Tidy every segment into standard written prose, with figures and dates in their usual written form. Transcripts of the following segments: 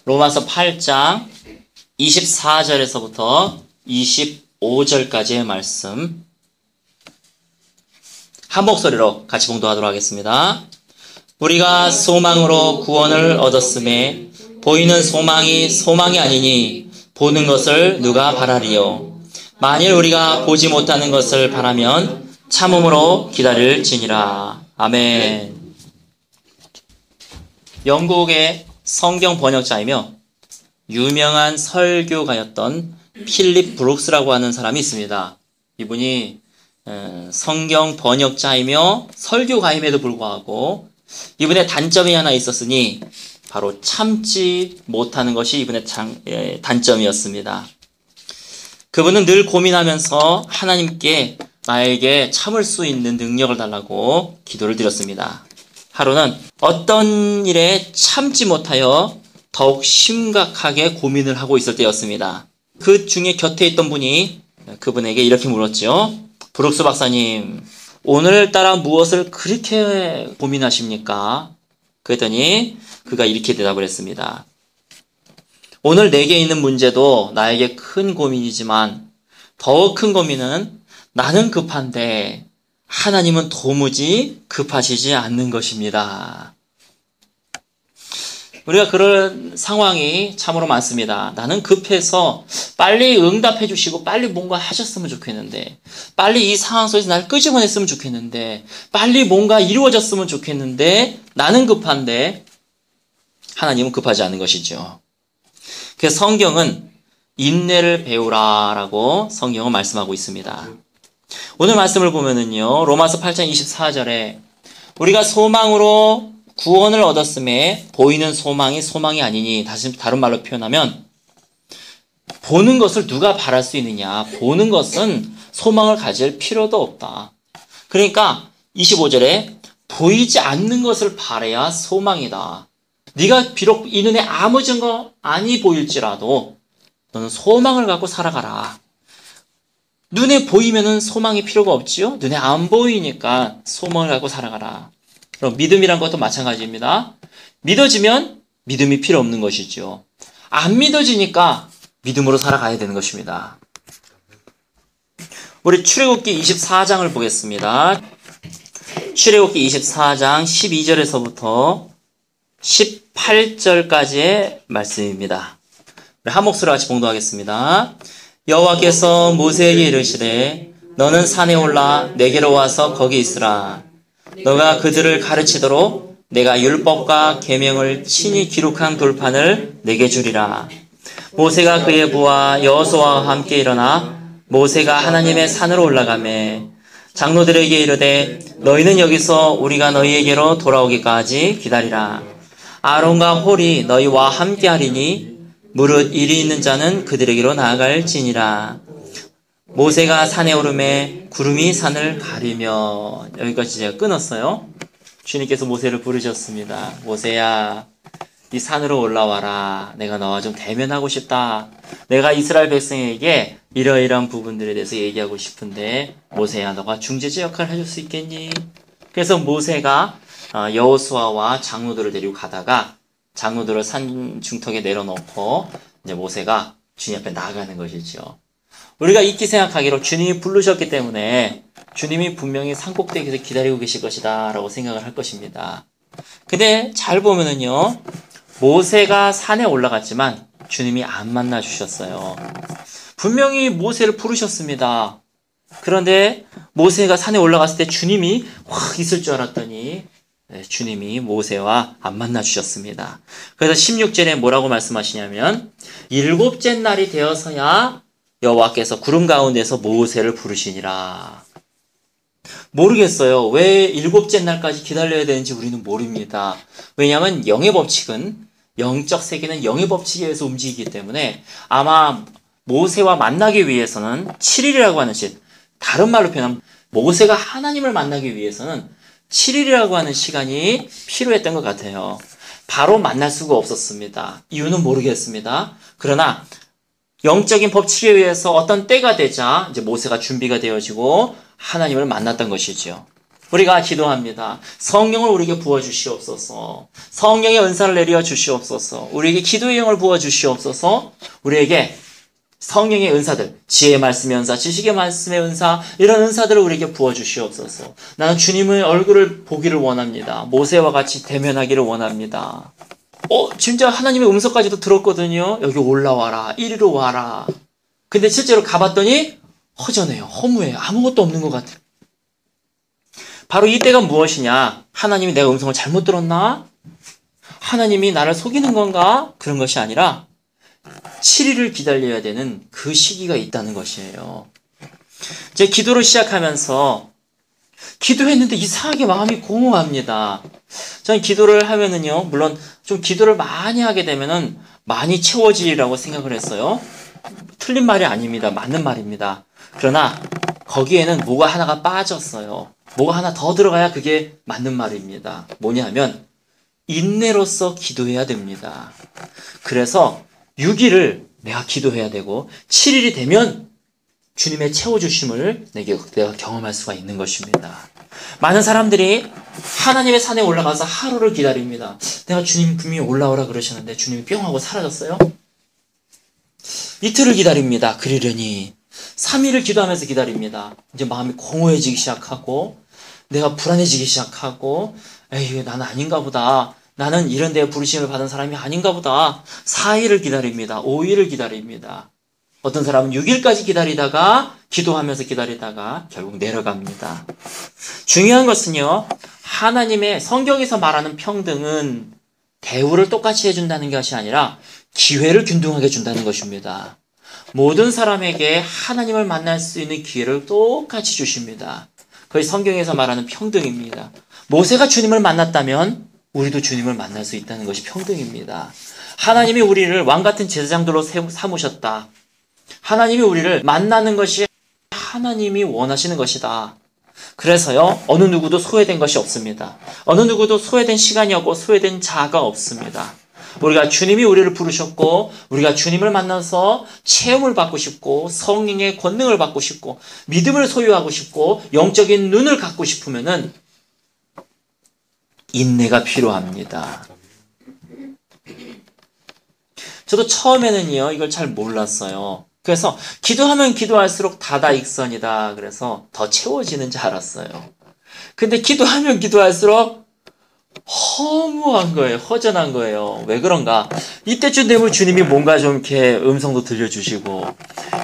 로마서 8장 24절에서부터 25절까지의 말씀 한 목소리로 같이 봉독하도록 하겠습니다. 우리가 소망으로 구원을 얻었음에 보이는 소망이 소망이 아니니 보는 것을 누가 바라리요. 만일 우리가 보지 못하는 것을 바라면 참음으로 기다릴지니라. 아멘. 영국의 성경 번역자이며 유명한 설교가였던 필립 브룩스라고 하는 사람이 있습니다. 이분이 성경 번역자이며 설교가임에도 불구하고 이분의 단점이 하나 있었으니 바로 참지 못하는 것이 이분의 단점이었습니다. 그분은 늘 고민하면서 하나님께 나에게 참을 수 있는 능력을 달라고 기도를 드렸습니다. 하루는 어떤 일에 참지 못하여 더욱 심각하게 고민을 하고 있을 때였습니다. 그 중에 곁에 있던 분이 그분에게 이렇게 물었죠. 브룩스 박사님, 오늘따라 무엇을 그렇게 고민하십니까? 그랬더니 그가 이렇게 대답을 했습니다. 오늘 내게 있는 문제도 나에게 큰 고민이지만 더 큰 고민은 나는 급한데 하나님은 도무지 급하시지 않는 것입니다. 우리가 그런 상황이 참으로 많습니다. 나는 급해서 빨리 응답해 주시고 빨리 뭔가 하셨으면 좋겠는데, 빨리 이 상황 속에서 날 끄집어냈으면 좋겠는데, 빨리 뭔가 이루어졌으면 좋겠는데 나는 급한데 하나님은 급하지 않은 것이죠. 그래서 성경은 인내를 배우라라고 성경은 말씀하고 있습니다. 오늘 말씀을 보면은요, 로마서 8장 24절에 우리가 소망으로 구원을 얻었음에 보이는 소망이 소망이 아니니, 다른 말로 표현하면 보는 것을 누가 바랄 수 있느냐, 보는 것은 소망을 가질 필요도 없다. 그러니까 25절에 보이지 않는 것을 바라야 소망이다. 네가 비록 이 눈에 아무 증거 아니 보일지라도 너는 소망을 갖고 살아가라. 눈에 보이면은 소망이 필요가 없지요? 눈에 안 보이니까 소망을 갖고 살아가라. 그럼 믿음이란 것도 마찬가지입니다. 믿어지면 믿음이 필요 없는 것이죠. 안 믿어지니까 믿음으로 살아가야 되는 것입니다. 우리 출애굽기 24장을 보겠습니다. 출애굽기 24장 12절에서부터 18절까지의 말씀입니다. 우리 한 목소리로 같이 봉독하겠습니다. 여호와께서 모세에게 이르시되 너는 산에 올라 내게로 와서 거기 있으라. 너가 그들을 가르치도록 내가 율법과 계명을 친히 기록한 돌판을 내게 주리라. 모세가 그의 부하 여호수아와 함께 일어나 모세가 하나님의 산으로 올라가매 장로들에게 이르되 너희는 여기서 우리가 너희에게로 돌아오기까지 기다리라. 아론과 홀이 너희와 함께 하리니 무릇 일이 있는 자는 그들에게로 나아갈지니라. 모세가 산에 오르매 구름이 산을 가리며, 여기까지 제가 끊었어요. 주님께서 모세를 부르셨습니다. 모세야, 이 산으로 올라와라. 내가 너와 좀 대면하고 싶다. 내가 이스라엘 백성에게 이러이러한 부분들에 대해서 얘기하고 싶은데 모세야, 너가 중재자 역할을 해줄 수 있겠니? 그래서 모세가 여호수아와 장로들을 데리고 가다가 장로들을 산 중턱에 내려놓고 이제 모세가 주님 앞에 나아가는 것이죠. 우리가 잊기 생각하기로 주님이 부르셨기 때문에 주님이 분명히 산꼭대기에서 기다리고 계실 것이다 라고 생각을 할 것입니다. 근데 잘 보면은요, 모세가 산에 올라갔지만 주님이 안 만나 주셨어요. 분명히 모세를 부르셨습니다. 그런데 모세가 산에 올라갔을 때 주님이 확 있을 줄 알았더니 주님이 모세와 안 만나 주셨습니다. 그래서 16절에 뭐라고 말씀하시냐면 7째 날이 되어서야 여호와께서 구름 가운데서 모세를 부르시니라. 모르겠어요. 왜 7째 날까지 기다려야 되는지 우리는 모릅니다. 왜냐하면 영의 법칙은, 영적 세계는 영의 법칙에 의해서 움직이기 때문에 아마 모세와 만나기 위해서는 7일이라고 하는 시, 다른 말로 표현하면 모세가 하나님을 만나기 위해서는 7일이라고 하는 시간이 필요했던 것 같아요. 바로 만날 수가 없었습니다. 이유는 모르겠습니다. 그러나 영적인 법칙에 의해서 어떤 때가 되자 이제 모세가 준비가 되어지고 하나님을 만났던 것이죠. 우리가 기도합니다. 성령을 우리에게 부어주시옵소서. 성령의 은사를 내려 주시옵소서. 우리에게 기도의 영을 부어주시옵소서. 우리에게 성령의 은사들, 지혜의 말씀의 은사, 지식의 말씀의 은사, 이런 은사들을 우리에게 부어주시옵소서. 나는 주님의 얼굴을 보기를 원합니다. 모세와 같이 대면하기를 원합니다. 진짜 하나님의 음성까지도 들었거든요. 여기 올라와라. 이리로 와라. 근데 실제로 가봤더니 허전해요. 허무해요. 아무것도 없는 것 같아요. 바로 이때가 무엇이냐? 하나님이 내 음성을 잘못 들었나? 하나님이 나를 속이는 건가? 그런 것이 아니라 7일을 기다려야 되는 그 시기가 있다는 것이에요. 이제 기도를 시작하면서 기도했는데 이상하게 마음이 공허합니다. 저는 기도를 하면은요, 물론 좀 기도를 많이 하게 되면은 많이 채워지리라고 생각을 했어요. 틀린 말이 아닙니다. 맞는 말입니다. 그러나 거기에는 뭐가 하나가 빠졌어요. 뭐가 하나 더 들어가야 그게 맞는 말입니다. 뭐냐면 인내로서 기도해야 됩니다. 그래서 6일을 내가 기도해야 되고 7일이 되면 주님의 채워주심을 내가 경험할 수가 있는 것입니다. 많은 사람들이 하나님의 산에 올라가서 하루를 기다립니다. 내가 주님 분명히 올라오라 그러셨는데 주님이 뿅 하고 사라졌어요? 이틀을 기다립니다. 그러려니 3일을 기도하면서 기다립니다. 이제 마음이 공허해지기 시작하고 내가 불안해지기 시작하고 에이 나는 아닌가 보다. 나는 이런 데에 부르심을 받은 사람이 아닌가 보다. 4일을 기다립니다. 5일을 기다립니다. 어떤 사람은 6일까지 기다리다가 기도하면서 기다리다가 결국 내려갑니다. 중요한 것은요. 하나님의 성경에서 말하는 평등은 대우를 똑같이 해준다는 것이 아니라 기회를 균등하게 준다는 것입니다. 모든 사람에게 하나님을 만날 수 있는 기회를 똑같이 주십니다. 그게 성경에서 말하는 평등입니다. 모세가 주님을 만났다면 우리도 주님을 만날 수 있다는 것이 평등입니다. 하나님이 우리를 왕같은 제사장들로 삼으셨다. 하나님이 우리를 만나는 것이 하나님이 원하시는 것이다. 그래서요, 어느 누구도 소외된 것이 없습니다. 어느 누구도 소외된 시간이 없고 소외된 자가 없습니다. 우리가 주님이 우리를 부르셨고 우리가 주님을 만나서 체험을 받고 싶고 성령의 권능을 받고 싶고 믿음을 소유하고 싶고 영적인 눈을 갖고 싶으면은 인내가 필요합니다. 저도 처음에는요 이걸 잘 몰랐어요. 그래서 기도하면 기도할수록 다다익선이다. 그래서 더 채워지는 줄 알았어요. 근데 기도하면 기도할수록 허무한 거예요. 허전한 거예요. 왜 그런가? 이때쯤 되면 주님이 뭔가 좀 이렇게 음성도 들려주시고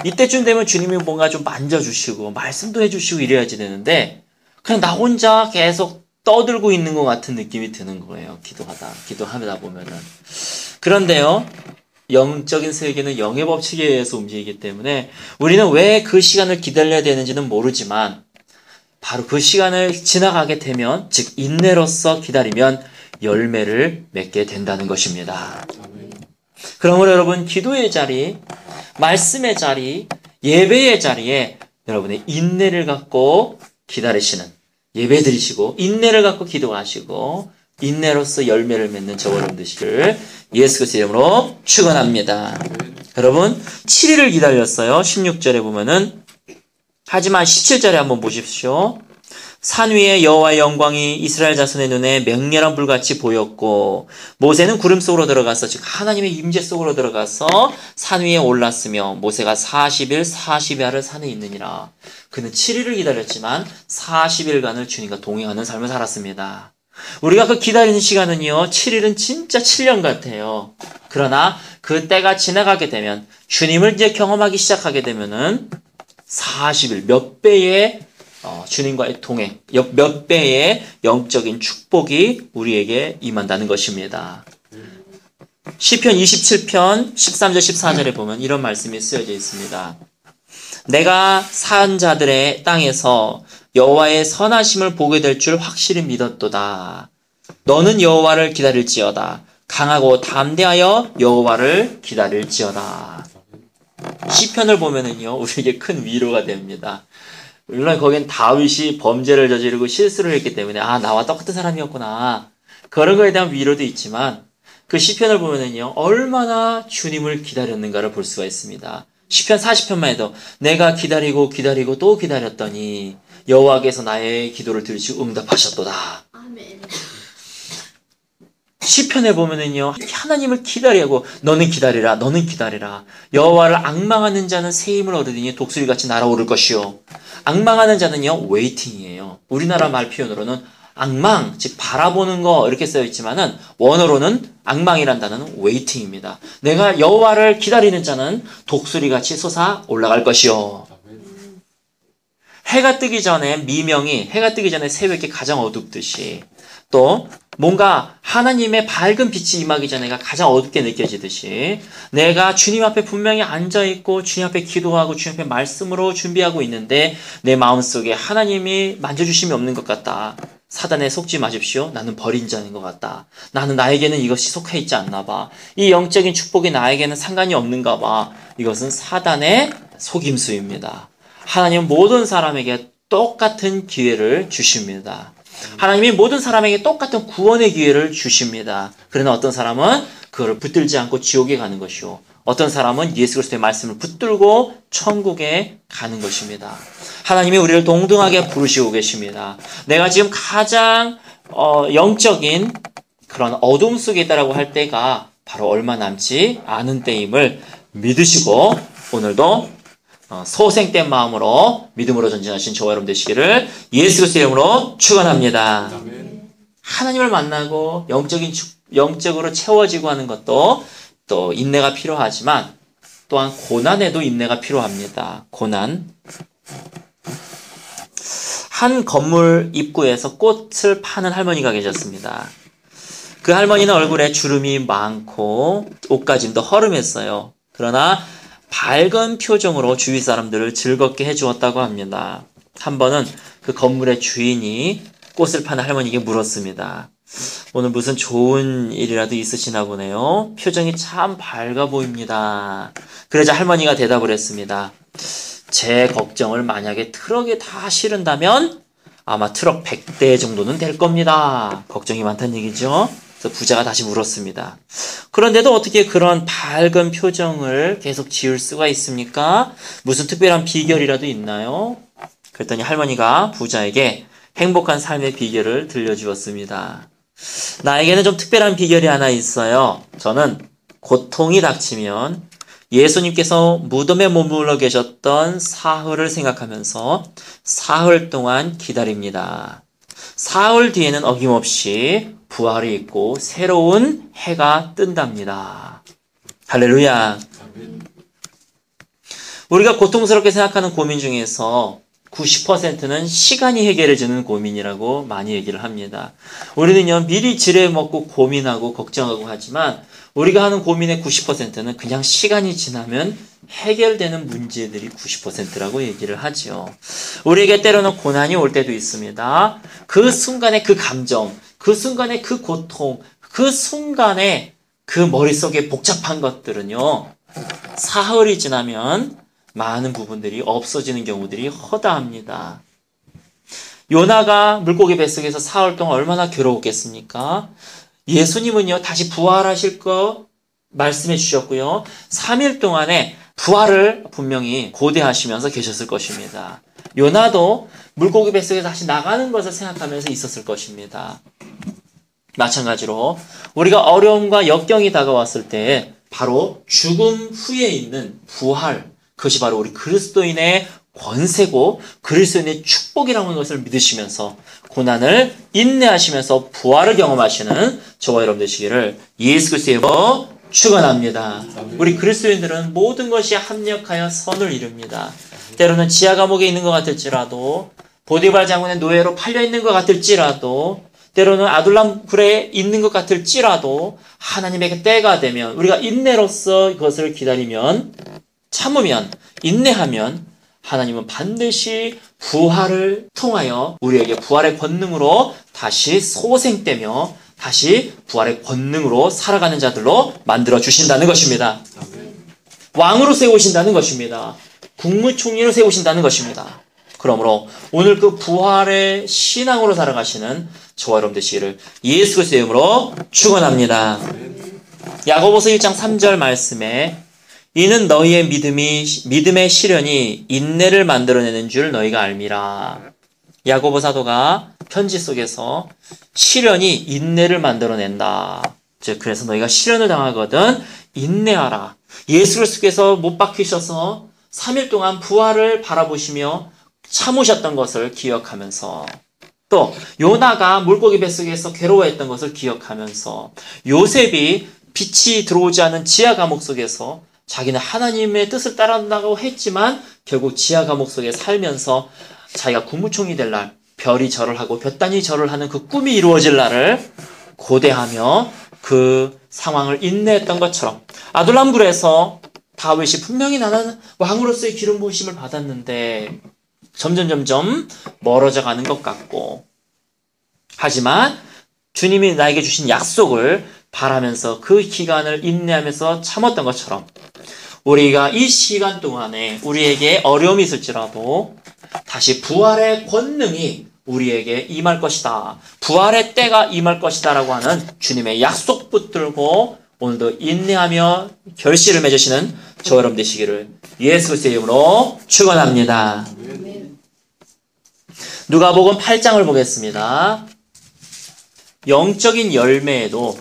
이때쯤 되면 주님이 뭔가 좀 만져주시고 말씀도 해주시고 이래야지 되는데 그냥 나 혼자 계속 떠들고 있는 것 같은 느낌이 드는 거예요. 기도하다 보면은. 그런데요. 영적인 세계는 영의 법칙에 의해서 움직이기 때문에 우리는 왜 그 시간을 기다려야 되는지는 모르지만 바로 그 시간을 지나가게 되면 즉 인내로서 기다리면 열매를 맺게 된다는 것입니다. 그러므로 여러분 기도의 자리, 말씀의 자리, 예배의 자리에 여러분의 인내를 갖고 기다리시는 예배 드리시고 인내를 갖고 기도하시고 인내로서 열매를 맺는 저와 여러분 되시기를 예수 그리스도의 이름으로 축원합니다. 여러분 7일을 기다렸어요. 16절에 보면은 하지만 17절에 한번 보십시오. 산 위에 여호와의 영광이 이스라엘 자손의 눈에 맹렬한 불같이 보였고 모세는 구름 속으로 들어가서 즉 하나님의 임재 속으로 들어가서 산 위에 올랐으며 모세가 40일 40야를 산에 있느니라. 그는 7일을 기다렸지만 40일간을 주님과 동행하는 삶을 살았습니다. 우리가 그 기다리는 시간은요 7일은 진짜 7년 같아요. 그러나 그 때가 지나가게 되면 주님을 이제 경험하기 시작하게 되면은 40일 몇 배의 주님과의 동행, 몇 배의 영적인 축복이 우리에게 임한다는 것입니다. 시편 27편 13절 14절에 보면 이런 말씀이 쓰여져 있습니다. 내가 산 자들의 땅에서 여호와의 선하심을 보게 될 줄 확실히 믿었도다. 너는 여호와를 기다릴지어다. 강하고 담대하여 여호와를 기다릴지어다. 시편을 보면은요 우리에게 큰 위로가 됩니다. 물론 거긴 다윗이 범죄를 저지르고 실수를 했기 때문에 나와 똑같은 사람이었구나 그런 거에 대한 위로도 있지만 그 시편을 보면은요 얼마나 주님을 기다렸는가를 볼 수가 있습니다. 시편 40편만 해도 내가 기다리고 또 기다렸더니 여호와께서 나의 기도를 들으시고 응답하셨도다. 아멘. 시편에 보면은요, 하나님을 기다리고 너는 기다리라, 너는 기다리라. 여호와를 앙망하는 자는 새 힘을 얻으니 독수리같이 날아오를 것이요. 앙망하는 자는요, 웨이팅이에요. 우리나라 말 표현으로는 앙망, 즉 바라보는 거 이렇게 쓰여 있지만은 원어로는 앙망이란 단어는 웨이팅입니다. 내가 여호와를 기다리는 자는 독수리같이 솟아 올라갈 것이요. 해가 뜨기 전에 미명이 해가 뜨기 전에 새벽이 가장 어둡듯이 또 뭔가 하나님의 밝은 빛이 임하기 전에가 가장 어둡게 느껴지듯이 내가 주님 앞에 분명히 앉아있고 주님 앞에 기도하고 주님 앞에 말씀으로 준비하고 있는데 내 마음속에 하나님이 만져주심이 없는 것 같다. 사단에 속지 마십시오. 나는 버린 자인 것 같다. 나에게는 이것이 속해 있지 않나 봐. 이 영적인 축복이 나에게는 상관이 없는가 봐. 이것은 사단의 속임수입니다. 하나님은 모든 사람에게 똑같은 기회를 주십니다. 하나님이 모든 사람에게 똑같은 구원의 기회를 주십니다. 그러나 어떤 사람은 그거를 붙들지 않고 지옥에 가는 것이요. 어떤 사람은 예수 그리스도의 말씀을 붙들고 천국에 가는 것입니다. 하나님이 우리를 동등하게 부르시고 계십니다. 내가 지금 가장 영적인 그런 어둠 속에 있다라고 할 때가 바로 얼마 남지 않은 때임을 믿으시고 오늘도 소생된 마음으로 믿음으로 전진하신 저와 여러분 되시기를 예수 그리스도의 이름으로 축원합니다. 하나님을 만나고 영적으로 채워지고 하는 것도 또 인내가 필요하지만 또한 고난에도 인내가 필요합니다. 고난. 한 건물 입구에서 꽃을 파는 할머니가 계셨습니다. 그 할머니는 얼굴에 주름이 많고 옷가짐도 허름했어요. 그러나 밝은 표정으로 주위 사람들을 즐겁게 해주었다고 합니다. 한 번은 그 건물의 주인이 꽃을 파는 할머니에게 물었습니다. 오늘 무슨 좋은 일이라도 있으시나 보네요. 표정이 참 밝아 보입니다. 그러자 할머니가 대답을 했습니다. 제 걱정을 만약에 트럭에 다 실은다면 아마 트럭 100대 정도는 될 겁니다. 걱정이 많다는 얘기죠. 그래서 부자가 다시 물었습니다. 그런데도 어떻게 그런 밝은 표정을 계속 지을 수가 있습니까? 무슨 특별한 비결이라도 있나요? 그랬더니 할머니가 부자에게 행복한 삶의 비결을 들려주었습니다. 나에게는 좀 특별한 비결이 하나 있어요. 저는 고통이 닥치면 예수님께서 무덤에 머물러 계셨던 사흘을 생각하면서 사흘 동안 기다립니다. 사흘 뒤에는 어김없이 부활이 있고 새로운 해가 뜬답니다. 할렐루야. 우리가 고통스럽게 생각하는 고민 중에서 90%는 시간이 해결해주는 고민이라고 많이 얘기를 합니다. 우리는요, 미리 지레먹고 고민하고 걱정하고 하지만 우리가 하는 고민의 90%는 그냥 시간이 지나면 해결되는 문제들이 90%라고 얘기를 하죠. 우리에게 때로는 고난이 올 때도 있습니다. 그 순간의 그 감정, 그 순간의 그 고통, 그 순간의 그 머릿속에 복잡한 것들은요, 사흘이 지나면 많은 부분들이 없어지는 경우들이 허다합니다. 요나가 물고기 뱃속에서 사흘 동안 얼마나 괴로웠겠습니까? 예수님은요, 다시 부활하실 거 말씀해 주셨고요. 3일 동안에 부활을 분명히 고대하시면서 계셨을 것입니다. 요나도 물고기 뱃속에서 다시 나가는 것을 생각하면서 있었을 것입니다. 마찬가지로 우리가 어려움과 역경이 다가왔을 때 바로 죽음 후에 있는 부활, 그것이 바로 우리 그리스도인의 권세고 그리스도인의 축복이라는 것을 믿으시면서 고난을 인내하시면서 부활을 경험하시는 저와 여러분 되시기를 예수 그리스도의 이름으로 축원합니다. 우리 그리스도인들은 모든 것이 합력하여 선을 이룹니다. 때로는 지하 감옥에 있는 것 같을지라도 보디발 장군의 노예로 팔려 있는 것 같을지라도 때로는 아둘람 굴에 있는 것 같을지라도 하나님에게 때가 되면 우리가 인내로서 이것을 기다리면 참으면 인내하면 하나님은 반드시 부활을 통하여 우리에게 부활의 권능으로 다시 소생되며 다시 부활의 권능으로 살아가는 자들로 만들어 주신다는 것입니다. 왕으로 세우신다는 것입니다. 국무총리로 세우신다는 것입니다. 그러므로 오늘 그 부활의 신앙으로 살아가시는 저와 여러분 되시기를 예수 그리스도의 이름으로 축원합니다. 야고보서 1장 3절 말씀에 이는 너희의 믿음의 시련이 인내를 만들어내는 줄 너희가 알미라. 야고보 사도가 편지 속에서 시련이 인내를 만들어낸다. 즉 그래서 너희가 시련을 당하거든 인내하라. 예수 그리스도께서 못 박히셔서 3일 동안 부활을 바라보시며 참으셨던 것을 기억하면서, 또 요나가 물고기 뱃속에서 괴로워했던 것을 기억하면서, 요셉이 빛이 들어오지 않은 지하 감옥 속에서 자기는 하나님의 뜻을 따른다고 했지만 결국 지하 감옥 속에 살면서 자기가 국무총리 될 날, 별이 절을 하고 볕단이 절을 하는 그 꿈이 이루어질 날을 고대하며 그 상황을 인내했던 것처럼, 아둘람굴에서 다윗이 분명히 나는 왕으로서의 기름 부으심을 받았는데 점점 멀어져 가는 것 같고, 하지만 주님이 나에게 주신 약속을 바라면서 그 기간을 인내하면서 참았던 것처럼, 우리가 이 시간 동안에 우리에게 어려움이 있을지라도 다시 부활의 권능이 우리에게 임할 것이다, 부활의 때가 임할 것이다 라고 하는 주님의 약속 붙들고 오늘도 인내하며 결실을 맺으시는 저 여러분 되시기를 예수 그리스도의 이름으로 축원합니다. 누가복음 8장을 보겠습니다. 영적인 열매에도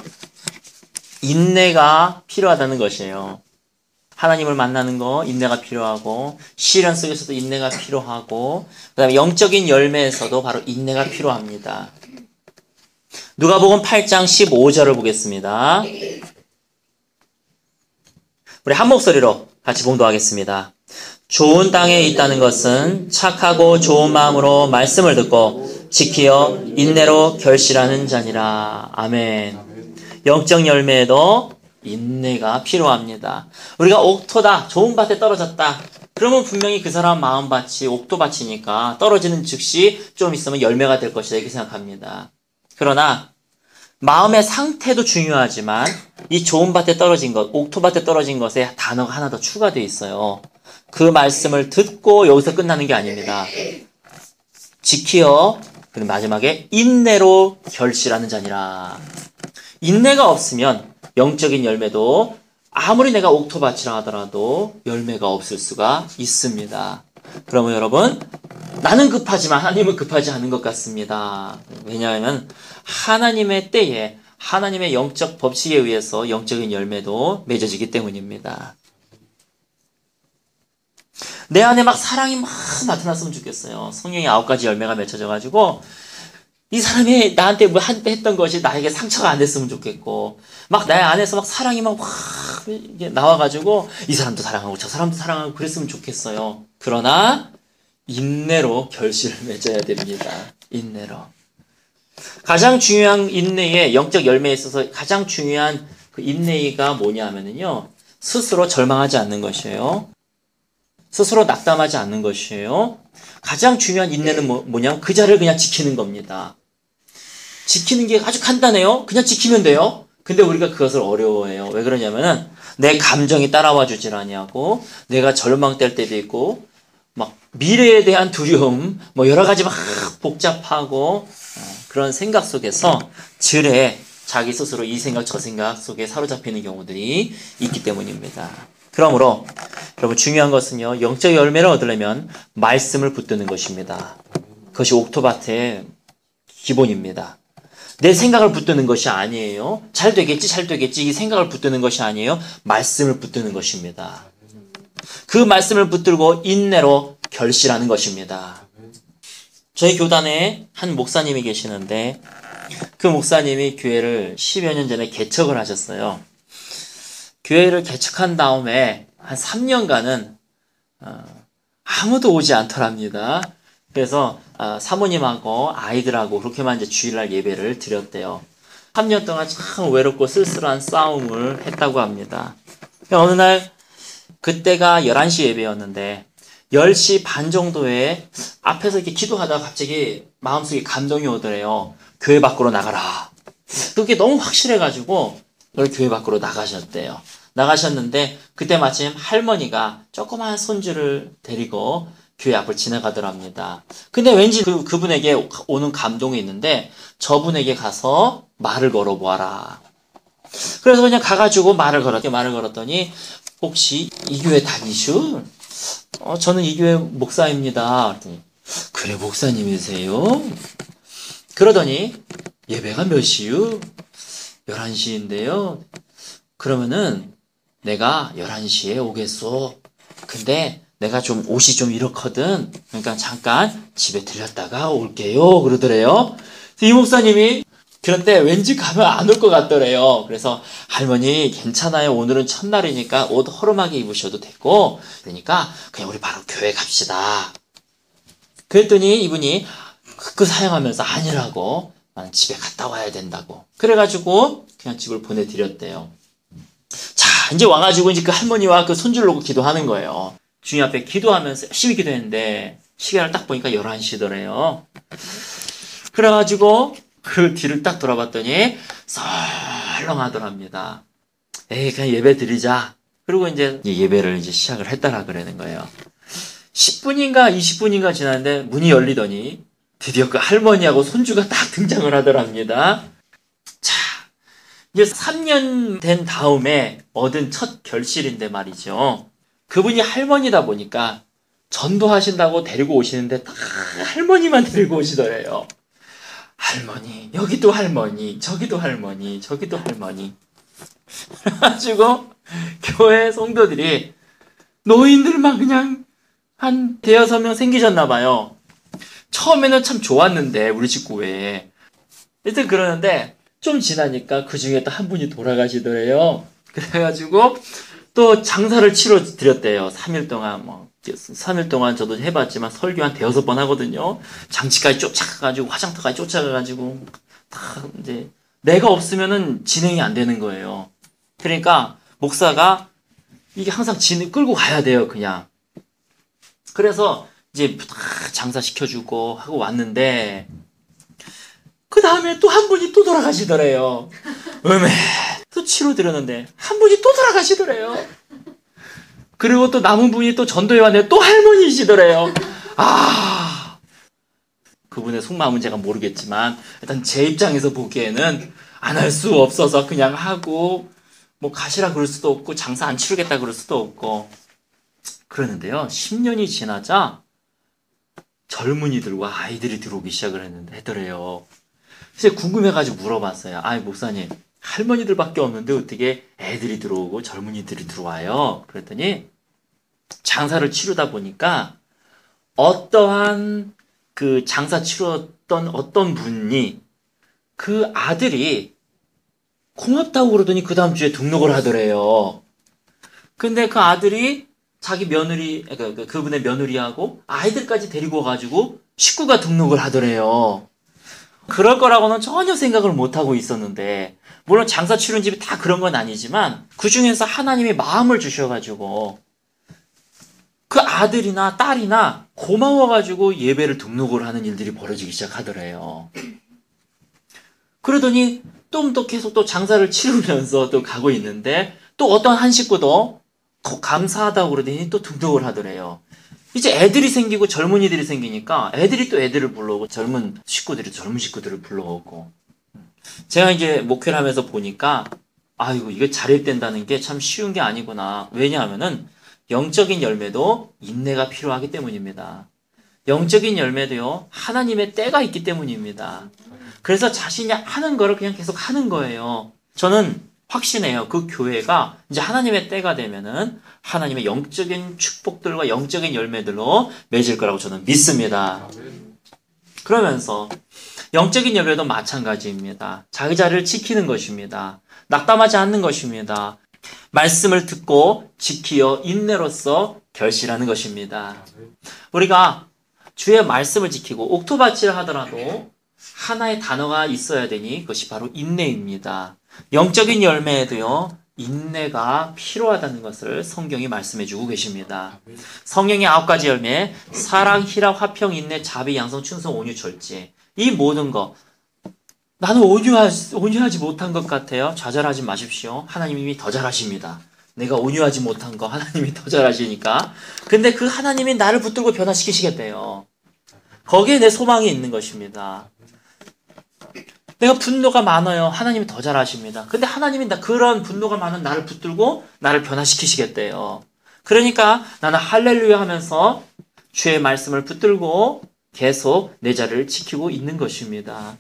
인내가 필요하다는 것이에요. 하나님을 만나는 거 인내가 필요하고, 시련 속에서도 인내가 필요하고, 그 다음에 영적인 열매에서도 바로 인내가 필요합니다. 누가복음 8장 15절을 보겠습니다. 우리 한 목소리로 같이 봉독하겠습니다. 좋은 땅에 있다는 것은 착하고 좋은 마음으로 말씀을 듣고 지키어 인내로 결실하는 자니라. 아멘. 영적 열매에도 인내가 필요합니다. 우리가 옥토다, 좋은 밭에 떨어졌다, 그러면 분명히 그 사람 마음밭이 옥토밭이니까 떨어지는 즉시 좀 있으면 열매가 될 것이다 이렇게 생각합니다. 그러나 마음의 상태도 중요하지만 이 좋은 밭에 떨어진 것, 옥토밭에 떨어진 것에 단어가 하나 더 추가되어 있어요. 그 말씀을 듣고 여기서 끝나는 게 아닙니다. 지키어, 그리고 마지막에 인내로 결실하는 자니라. 인내가 없으면 영적인 열매도 아무리 내가 옥토밭이라 하더라도 열매가 없을 수가 있습니다. 그러면 여러분, 나는 급하지만 하나님은 급하지 않은 것 같습니다. 왜냐하면 하나님의 때에 하나님의 영적 법칙에 의해서 영적인 열매도 맺어지기 때문입니다. 내 안에 막 사랑이 막 나타났으면 좋겠어요. 성령의 9가지 열매가 맺혀져가지고 이 사람이 나한테 뭐 한때 했던 것이 나에게 상처가 안 됐으면 좋겠고, 막 내 안에서 막 사랑이 막 나와가지고 이 사람도 사랑하고 저 사람도 사랑하고 그랬으면 좋겠어요. 그러나 인내로 결실을 맺어야 됩니다. 인내로. 가장 중요한 인내의 영적 열매에 있어서 가장 중요한 그 인내가 뭐냐 하면은요, 스스로 절망하지 않는 것이에요. 스스로 낙담하지 않는 것이에요. 가장 중요한 인내는 뭐냐면 그 자리를 그냥 지키는 겁니다. 지키는 게 아주 간단해요. 그냥 지키면 돼요. 근데 우리가 그것을 어려워해요. 왜 그러냐면은 내 감정이 따라와 주질 않냐고, 내가 절망될 때도 있고, 막 미래에 대한 두려움, 뭐 여러 가지 막 복잡하고 그런 생각 속에서 들에 자기 스스로 이 생각 저 생각 속에 사로잡히는 경우들이 있기 때문입니다. 그러므로 여러분 중요한 것은요, 영적 열매를 얻으려면 말씀을 붙드는 것입니다. 그것이 옥토밭의 기본입니다. 내 생각을 붙드는 것이 아니에요. 잘 되겠지 이 생각을 붙드는 것이 아니에요. 말씀을 붙드는 것입니다. 그 말씀을 붙들고 인내로 결실하는 것입니다. 저희 교단에 한 목사님이 계시는데 그 목사님이 교회를 10여 년 전에 개척을 하셨어요. 교회를 개척한 다음에 한 3년간은 아무도 오지 않더랍니다. 그래서 사모님하고 아이들하고 그렇게만 이제 주일날 예배를 드렸대요. 3년 동안 참 외롭고 쓸쓸한 싸움을 했다고 합니다. 어느 날 그때가 11시 예배였는데 10시 반 정도에 앞에서 이렇게 기도하다가 갑자기 마음속에 감동이 오더래요. 교회 밖으로 나가라. 그게 너무 확실해가지고 교회 밖으로 나가셨대요. 나가셨는데 그때 마침 할머니가 조그마한 손주를 데리고 교회 앞을 지나가더랍니다. 근데 왠지 그분에게 오는 감동이 있는데 저분에게 가서 말을 걸어보아라. 그래서 그냥 가가지고 말을 걸었더니 혹시 이 교회 다니슈? 저는 이 교회 목사입니다. 그래, 목사님이세요? 그러더니 예배가 몇 시요? 11시인데요. 그러면은 내가 11시에 오겠소. 근데 내가 좀 옷이 좀 이렇거든. 그러니까 잠깐 집에 들렸다가 올게요. 그러더래요. 이 목사님이 그런데 왠지 가면 안 올 것 같더래요. 그래서 할머니 괜찮아요. 오늘은 첫날이니까 옷 허름하게 입으셔도 되고 그러니까 그냥 우리 바로 교회 갑시다. 그랬더니 이분이 그 사용하면서 아니라고 나는 집에 갔다 와야 된다고. 그래가지고 그냥 집을 보내드렸대요. 자, 이제 와가지고 이제 그 할머니와 그 손주를 놓고 기도하는 거예요. 주님 앞에 기도하면서 열심히 기도했는데 시간을 딱 보니까 11시더래요. 그래가지고 그 뒤를 딱 돌아봤더니 썰렁하더랍니다. 에이, 그냥 예배 드리자. 그리고 이제 예배를 이제 시작을 했다라 그러는 거예요. 10분인가 20분인가 지났는데 문이 열리더니 드디어 그 할머니하고 손주가 딱 등장을 하더랍니다. 자, 이제 3년 된 다음에 얻은 첫 결실인데 말이죠. 그분이 할머니다 보니까 전도하신다고 데리고 오시는데 다 할머니만 데리고 오시더래요. 할머니, 여기도 할머니, 저기도 할머니, 저기도 할머니. 그래가지고 교회 성도들이 노인들만 그냥 한 대여섯 명 생기셨나봐요. 처음에는 참 좋았는데 우리 집 교회에. 일단 그러는데 좀 지나니까 그 중에 또 한 분이 돌아가시더래요. 그래가지고 또 장사를 치러 드렸대요. 3일 동안 3일 동안 저도 해봤지만 설교 한 대여섯 번 하거든요. 장치까지 쫓아가가지고 화장터까지 쫓아가가지고 다 이제 내가 없으면은 진행이 안 되는 거예요. 그러니까 목사가 이게 항상 끌고 가야 돼요, 그냥. 그래서 이제 다 장사시켜주고 하고 왔는데 그 다음에 또 한 분이 또 돌아가시더래요. 또 치료드렸는데 한 분이 또 돌아가시더래요. 그리고 또 남은 분이 또 전도회 왔는데 또 할머니시더래요. 아, 그분의 속마음은 제가 모르겠지만 일단 제 입장에서 보기에는 안 할 수 없어서 그냥 하고 뭐 가시라 그럴 수도 없고 장사 안 치르겠다 그럴 수도 없고 그러는데요. 10년이 지나자 젊은이들과 아이들이 들어오기 시작을 했더래요. 그래서 궁금해가지고 물어봤어요. 아이, 목사님, 할머니들밖에 없는데 어떻게 애들이 들어오고 젊은이들이 들어와요? 그랬더니 장사를 치르다 보니까 어떠한 그 장사 치렀던 어떤 분이 그 아들이 고맙다고 그러더니 그 다음 주에 등록을 하더래요. 근데 그 아들이 자기 며느리, 그분의 며느리하고 아이들까지 데리고 와가지고 식구가 등록을 하더래요. 그럴 거라고는 전혀 생각을 못하고 있었는데, 물론 장사 치른 집이 다 그런 건 아니지만, 그 중에서 하나님이 마음을 주셔가지고, 그 아들이나 딸이나 고마워가지고 예배를 등록을 하는 일들이 벌어지기 시작하더래요. 그러더니 또 계속 또 장사를 치르면서 또 가고 있는데, 또 어떤 한 식구도 감사하다고 그러더니 또 등록을 하더래요. 이제 애들이 생기고 젊은이들이 생기니까 애들이 또 애들을 불러오고 젊은 식구들을 불러오고. 제가 이제 목회를 하면서 보니까 아이고, 이거 자립된다는 게 참 쉬운 게 아니구나. 왜냐하면은 영적인 열매도 인내가 필요하기 때문입니다. 영적인 열매도요, 하나님의 때가 있기 때문입니다. 그래서 자신이 하는 거를 그냥 계속 하는 거예요. 저는 확신해요. 그 교회가 이제 하나님의 때가 되면은 하나님의 영적인 축복들과 영적인 열매들로 맺을 거라고 저는 믿습니다. 그러면서 영적인 열매도 마찬가지입니다. 자기 자리를 지키는 것입니다. 낙담하지 않는 것입니다. 말씀을 듣고 지키어 인내로서 결실하는 것입니다. 우리가 주의 말씀을 지키고 옥토바치를 하더라도 하나의 단어가 있어야 되니 그것이 바로 인내입니다. 영적인 열매에도요, 인내가 필요하다는 것을 성경이 말씀해주고 계십니다. 성령의 9가지 열매, 사랑, 희락, 화평, 인내, 자비, 양성, 충성, 온유, 절제. 이 모든 것, 나는 온유하지 못한 것 같아요. 좌절하지 마십시오. 하나님이 더 잘하십니다. 내가 온유하지 못한 거 하나님이 더 잘하시니까. 근데 그 하나님이 나를 붙들고 변화시키시겠대요. 거기에 내 소망이 있는 것입니다. 내가 분노가 많아요. 하나님이 더 잘하십니다. 근데 하나님이 그런 분노가 많은 나를 붙들고 나를 변화시키시겠대요. 그러니까 나는 할렐루야 하면서 주의 말씀을 붙들고 계속 내 자리를 지키고 있는 것입니다.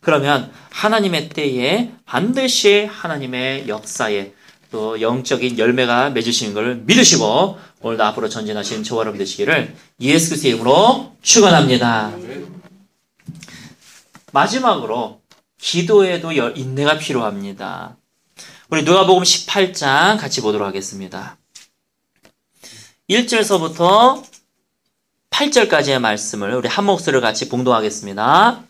그러면 하나님의 때에 반드시 하나님의 역사에 또 영적인 열매가 맺으시는 것을 믿으시고 오늘도 앞으로 전진하신 저와 여러분 되시기를 예수 그리스도의 이름으로 축원합니다. 마지막으로 기도에도 인내가 필요합니다. 우리 누가복음 18장 같이 보도록 하겠습니다. 1절서부터 8절까지의 말씀을 우리 한 목소리를 같이 봉독하겠습니다.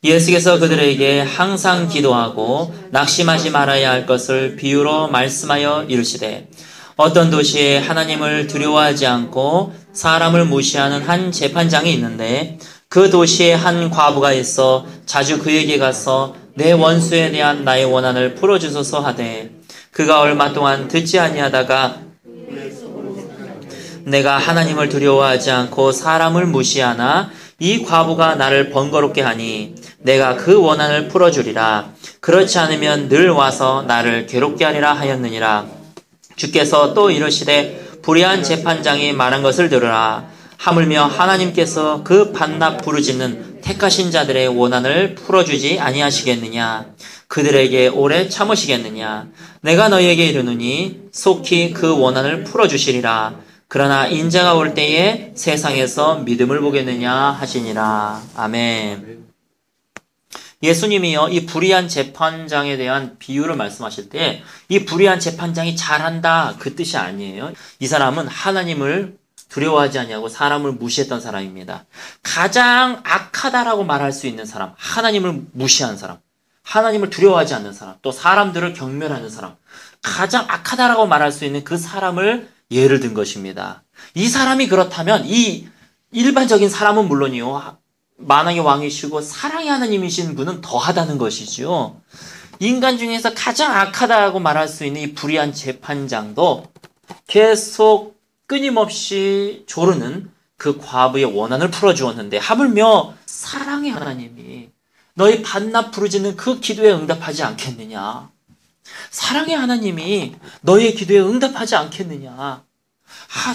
예수께서 그들에게 항상 기도하고 낙심하지 말아야 할 것을 비유로 말씀하여 이르시되 어떤 도시에 하나님을 두려워하지 않고 사람을 무시하는 한 재판장이 있는데 그 도시에 한 과부가 있어 자주 그에게 가서 내 원수에 대한 나의 원한을 풀어주소서 하되 그가 얼마 동안 듣지 아니하다가 내가 하나님을 두려워하지 않고 사람을 무시하나 이 과부가 나를 번거롭게 하니 내가 그 원한을 풀어주리라. 그렇지 않으면 늘 와서 나를 괴롭게 하리라 하였느니라. 주께서 또 이르시되 불의한 재판장이 말한 것을 들으라. 하물며 하나님께서 그 반납 부르짖는 택하신 자들의 원한을 풀어주지 아니하시겠느냐. 그들에게 오래 참으시겠느냐. 내가 너희에게 이르노니 속히 그 원한을 풀어주시리라. 그러나 인자가 올 때에 세상에서 믿음을 보겠느냐 하시니라. 아멘. 예수님이요, 이 불의한 재판장에 대한 비유를 말씀하실 때 이 불의한 재판장이 잘한다 그 뜻이 아니에요. 이 사람은 하나님을 두려워하지 아니하고 사람을 무시했던 사람입니다. 가장 악하다라고 말할 수 있는 사람, 하나님을 무시한 사람, 하나님을 두려워하지 않는 사람, 또 사람들을 경멸하는 사람, 가장 악하다라고 말할 수 있는 그 사람을 예를 든 것입니다. 이 사람이 그렇다면 이 일반적인 사람은 물론이요, 만왕의 왕이시고 사랑의 하나님이신 분은 더하다는 것이죠. 인간 중에서 가장 악하다고 말할 수 있는 이 불의한 재판장도 계속 끊임없이 조르는 그 과부의 원한을 풀어주었는데 하물며 사랑의 하나님이 너희 반납 부르짖는 그 기도에 응답하지 않겠느냐. 사랑의 하나님이 너의 기도에 응답하지 않겠느냐.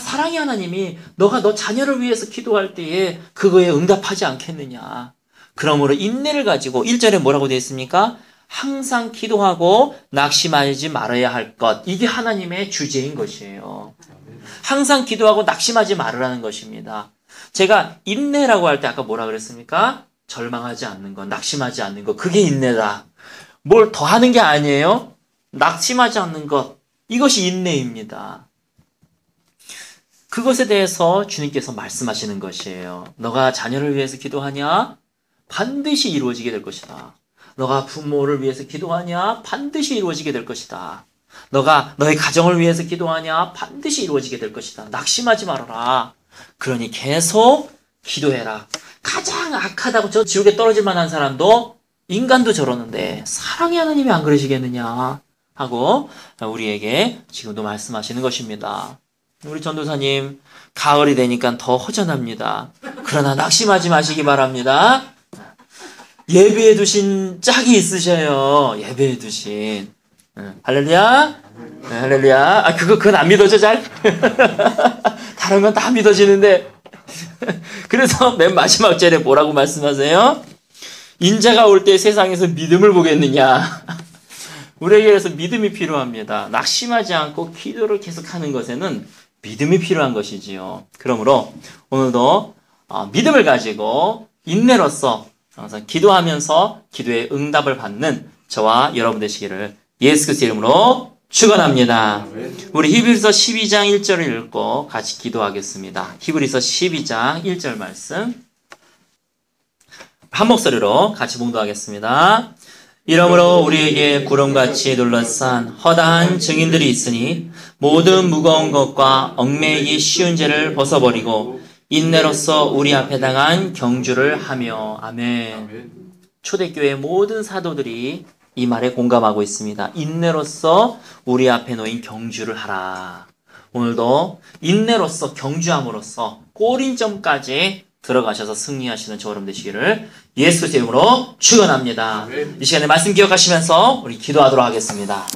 사랑의 하나님이 너가 너 자녀를 위해서 기도할 때에 그거에 응답하지 않겠느냐. 그러므로 인내를 가지고 1절에 뭐라고 되어 있습니까? 항상 기도하고 낙심하지 말아야 할 것. 이게 하나님의 주제인 것이에요. 항상 기도하고 낙심하지 말으라는 것입니다. 제가 인내라고 할 때 아까 뭐라 그랬습니까? 절망하지 않는 것, 낙심하지 않는 것. 그게 인내다. 뭘 더 하는 게 아니에요. 낙심하지 않는 것. 이것이 인내입니다. 그것에 대해서 주님께서 말씀하시는 것이에요. 너가 자녀를 위해서 기도하냐? 반드시 이루어지게 될 것이다. 너가 부모를 위해서 기도하냐? 반드시 이루어지게 될 것이다. 너가 너의 가정을 위해서 기도하냐? 반드시 이루어지게 될 것이다. 낙심하지 말아라. 그러니 계속 기도해라. 가장 악하다고 저 지옥에 떨어질 만한 사람도 인간도 저러는데 사랑의 하나님이 안 그러시겠느냐 하고 우리에게 지금도 말씀하시는 것입니다. 우리 전도사님, 가을이 되니까 더 허전합니다. 그러나 낙심하지 마시기 바랍니다. 예배해 두신 짝이 있으셔요. 예배해 두신. 할렐루야? 할렐루야. 그건 안 믿어져, 잘? 다른 건 다 믿어지는데. 그래서 맨 마지막 절에 뭐라고 말씀하세요? 인자가 올 때 세상에서 믿음을 보겠느냐. 우리에게 그래서 믿음이 필요합니다. 낙심하지 않고 기도를 계속하는 것에는 믿음이 필요한 것이지요. 그러므로 오늘도 믿음을 가지고 인내로서 항상 기도하면서 기도의 응답을 받는 저와 여러분 되시기를 예수 그리스도의 이름으로 축원합니다. 우리 히브리서 12장 1절을 읽고 같이 기도하겠습니다. 히브리서 12장 1절 말씀 한 목소리로 같이 봉독하겠습니다. 이러므로 우리에게 구름같이 둘러싼 허다한 증인들이 있으니 모든 무거운 것과 얽매이기 쉬운 죄를 벗어버리고 인내로서 우리 앞에 당한 경주를 하며. 아멘. 초대교회 모든 사도들이 이 말에 공감하고 있습니다. 인내로서 우리 앞에 놓인 경주를 하라. 오늘도 인내로서 경주함으로써 골인점까지 들어가셔서 승리하시는 저 여러분 되시기를 예수 이름으로 축원합니다. 이 시간에 말씀 기억하시면서 우리 기도하도록 하겠습니다.